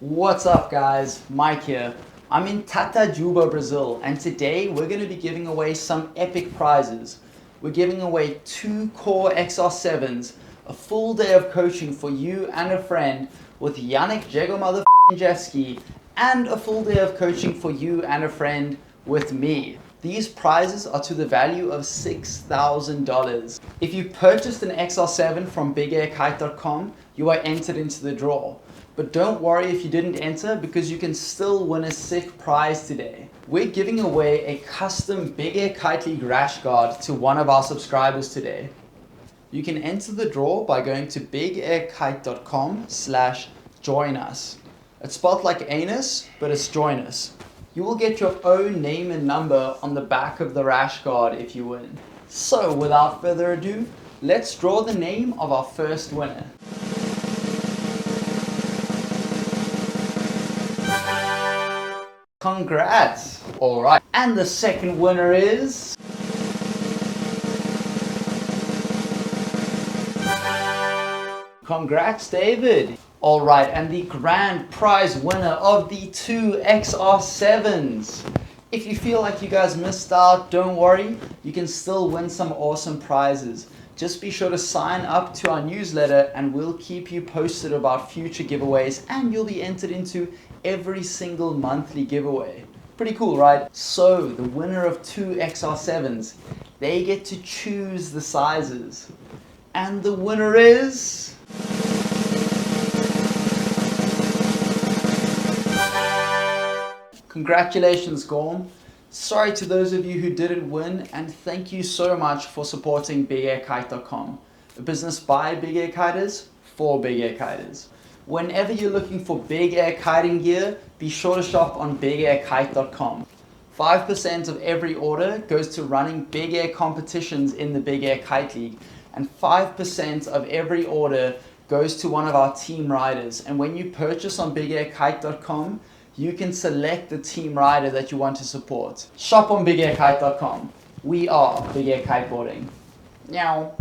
What's up guys, Mike here. I'm in Tatajuba, Brazil, and today we're going to be giving away some epic prizes. We're giving away 2 core XR7's, a full day of coaching for you and a friend with Yannick Jeski, and a full day of coaching for you and a friend with me. These prizes are to the value of $6,000. If you purchased an XR7 from bigairkite.com, you are entered into the draw. But don't worry if you didn't enter, because you can still win a sick prize today. We're giving away a custom Big Air Kite League rash guard to one of our subscribers today. You can enter the draw by going to bigairkite.com/join us. It's spelled like anus, but it's join us. You will get your own name and number on the back of the rash guard if you win. So without further ado, let's draw the name of our first winner. Congrats! Alright, and the second winner is... Congrats, David! Alright, and the grand prize winner of the 2 XR7's. If you feel like you guys missed out, don't worry, you can still win some awesome prizes. Just be sure to sign up to our newsletter and we'll keep you posted about future giveaways, and you'll be entered into every single monthly giveaway. Pretty cool, right? So the winner of 2 XR7's, they get to choose the sizes. And the winner is... Congratulations, Gorm. Sorry to those of you who didn't win, and thank you so much for supporting bigairkite.com, a business by big air kiters for big air kiters. Whenever you're looking for big air kiting gear, be sure to shop on bigairkite.com. 5% of every order goes to running big air competitions in the Big Air Kite League, and 5% of every order goes to one of our team riders. And when you purchase on bigairkite.com, you can select the team rider that you want to support. Shop on bigairkite.com. We are Big Air Kiteboarding. Meow.